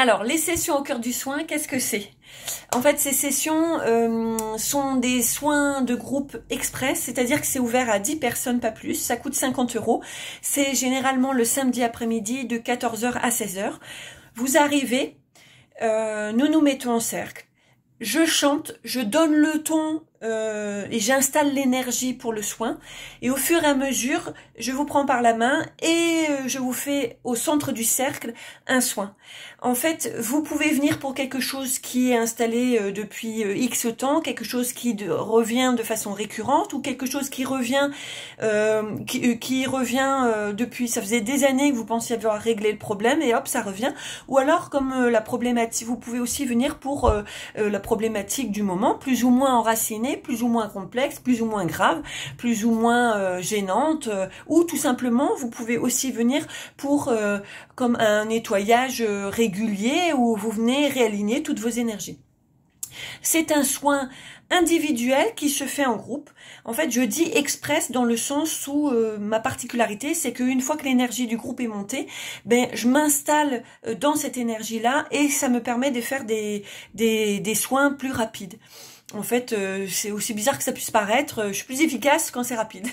Alors, les sessions au cœur du soin, qu'est-ce que c'est? En fait, ces sessions sont des soins de groupe express, c'est-à-dire que c'est ouvert à 10 personnes, pas plus. Ça coûte 50 €. C'est généralement le samedi après-midi de 14 h à 16 h. Vous arrivez, nous nous mettons en cercle. Je chante, je donne le ton et j'installe l'énergie pour le soin. Et au fur et à mesure, je vous prends par la main et je vous fais au centre du cercle un soin. En fait, vous pouvez venir pour quelque chose qui est installé depuis X temps, quelque chose qui revient de façon récurrente ou quelque chose qui revient depuis, ça faisait des années que vous pensiez avoir réglé le problème et hop, ça revient. Ou alors, comme la problématique, vous pouvez aussi venir pour la problématique du moment, plus ou moins enracinée, plus ou moins complexe, plus ou moins grave, plus ou moins gênante, ou tout simplement, vous pouvez aussi venir pour comme un nettoyage régulier où vous venez réaligner toutes vos énergies. C'est un soin individuel qui se fait en groupe. En fait, je dis express dans le sens où ma particularité, c'est qu'une fois que l'énergie du groupe est montée, ben je m'installe dans cette énergie-là et ça me permet de faire des soins plus rapides. En fait, c'est aussi bizarre que ça puisse paraître, je suis plus efficace quand c'est rapide.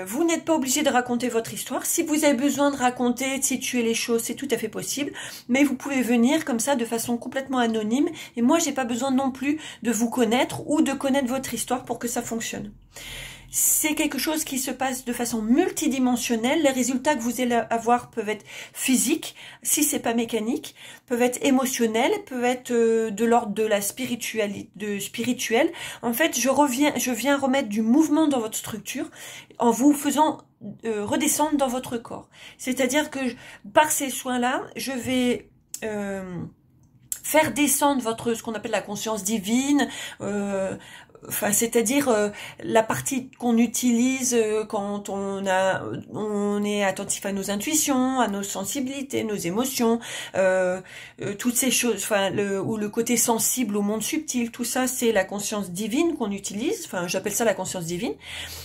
Vous n'êtes pas obligé de raconter votre histoire. Si vous avez besoin de raconter, de situer les choses, c'est tout à fait possible. Mais vous pouvez venir comme ça de façon complètement anonyme. Et moi, j'ai pas besoin non plus de vous connaître ou de connaître votre histoire pour que ça fonctionne. C'est quelque chose qui se passe de façon multidimensionnelle. Les résultats que vous allez avoir peuvent être physiques, si c'est pas mécanique, peuvent être émotionnels, peuvent être de l'ordre de la spirituel. En fait, je viens remettre du mouvement dans votre structure en vous faisant redescendre dans votre corps. C'est-à-dire que par ces soins-là, je vais faire descendre ce qu'on appelle la conscience divine, enfin, c'est-à-dire la partie qu'on utilise quand on est attentif à nos intuitions, à nos sensibilités, nos émotions, toutes ces choses, enfin ou le côté sensible au monde subtil, tout ça c'est la conscience divine qu'on utilise, enfin j'appelle ça la conscience divine.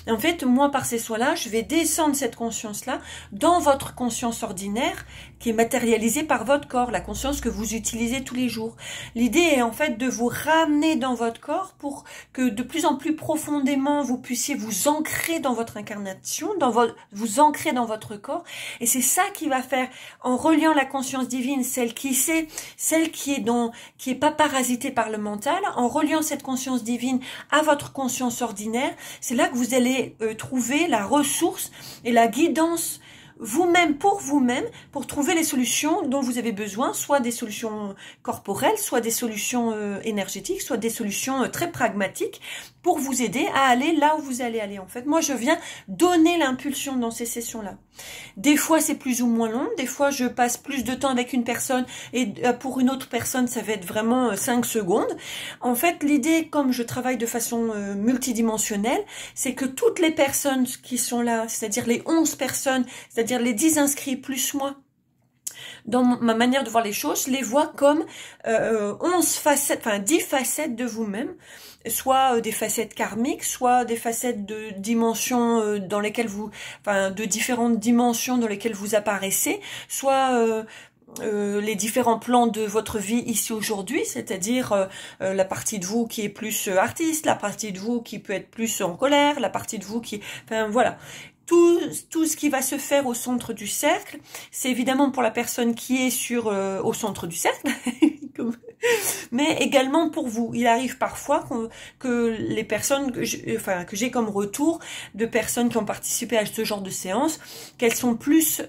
Et en fait, moi par ces soins-là, je vais descendre cette conscience-là dans votre conscience ordinaire qui est matérialisée par votre corps, la conscience que vous utilisez tous les jours. L'idée est en fait de vous ramener dans votre corps pour que de plus en plus profondément vous puissiez vous ancrer dans votre incarnation, vous ancrer dans votre corps. Et c'est ça qui va faire, en reliant la conscience divine, celle qui est pas parasitée par le mental, en reliant cette conscience divine à votre conscience ordinaire, c'est là que vous allez trouver la ressource et la guidance vous-même, pour trouver les solutions dont vous avez besoin, soit des solutions corporelles, soit des solutions énergétiques, soit des solutions très pragmatiques, pour vous aider à aller là où vous allez aller. En fait, moi, je viens donner l'impulsion dans ces sessions-là. Des fois, c'est plus ou moins long. Des fois, je passe plus de temps avec une personne et pour une autre personne, ça va être vraiment 5 secondes. En fait, l'idée, comme je travaille de façon multidimensionnelle, c'est que toutes les personnes qui sont là, c'est-à-dire les 11 personnes, c'est-à-dire les 10 inscrits plus moi, dans ma manière de voir les choses, je les vois comme 11 facettes, enfin 10 facettes de vous-même, soit des facettes karmiques, soit des facettes de dimensions dans lesquelles de différentes dimensions dans lesquelles vous apparaissez, soit les différents plans de votre vie ici aujourd'hui, c'est-à-dire la partie de vous qui est plus artiste, la partie de vous qui peut être plus en colère, la partie de vous qui, enfin voilà. Tout ce qui va se faire au centre du cercle, c'est évidemment pour la personne qui est au centre du cercle, mais également pour vous. Il arrive parfois que les personnes que j'ai comme retour de personnes qui ont participé à ce genre de séance, qu'elles sont plus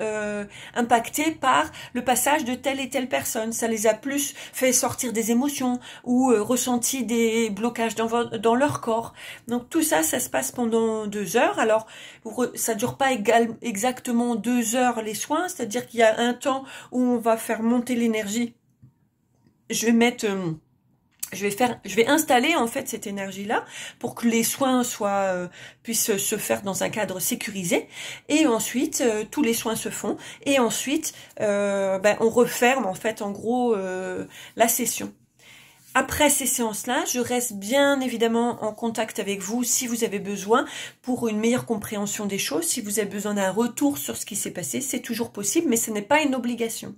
impactées par le passage de telle et telle personne. Ça les a plus fait sortir des émotions ou ressenti des blocages dans leur corps. Donc tout ça, ça se passe pendant 2 heures. Alors ça dure pas exactement 2 heures les soins, c'est-à-dire qu'il y a un temps où on va faire monter l'énergie. Je vais installer en fait cette énergie-là pour que les soins puissent se faire dans un cadre sécurisé. Et ensuite, tous les soins se font. Et ensuite, on referme en fait en gros la session. Après ces séances-là, je reste bien évidemment en contact avec vous si vous avez besoin pour une meilleure compréhension des choses. Si vous avez besoin d'un retour sur ce qui s'est passé, c'est toujours possible, mais ce n'est pas une obligation.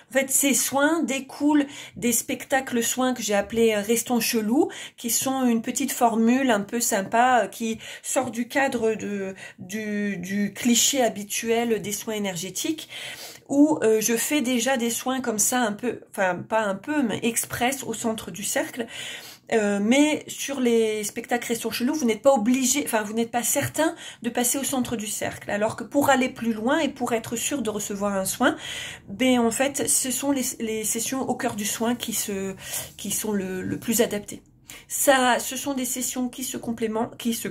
En fait, ces soins découlent des spectacles soins que j'ai appelés Restons chelous, qui sont une petite formule un peu sympa qui sort du cadre du cliché habituel des soins énergétiques, où je fais déjà des soins comme ça un peu, enfin pas un peu, mais express au centre du cercle. Mais sur les spectacles Restons chelous, vous n'êtes pas obligé, enfin vous n'êtes pas certain de passer au centre du cercle. Alors que pour aller plus loin et pour être sûr de recevoir un soin, ben en fait ce sont les sessions au cœur du soin qui sont le plus adaptées. Ça, ce sont des sessions qui se complémentent, qui se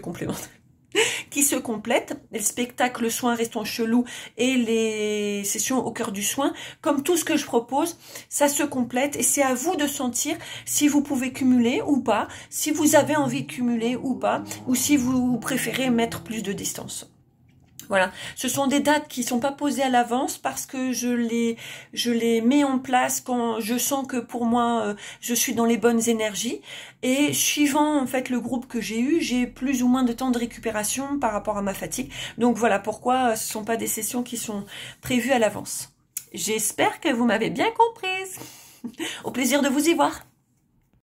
complètent, les spectacles soins Restons chelous et les sessions au cœur du soin, comme tout ce que je propose, ça se complète et c'est à vous de sentir si vous pouvez cumuler ou pas, si vous avez envie de cumuler ou pas, ou si vous préférez mettre plus de distance. Voilà, ce sont des dates qui sont pas posées à l'avance parce que je les mets en place quand je sens que pour moi je suis dans les bonnes énergies, et suivant en fait le groupe que j'ai eu, j'ai plus ou moins de temps de récupération par rapport à ma fatigue. Donc voilà pourquoi ce sont pas des sessions qui sont prévues à l'avance. J'espère que vous m'avez bien comprise. Au plaisir de vous y voir.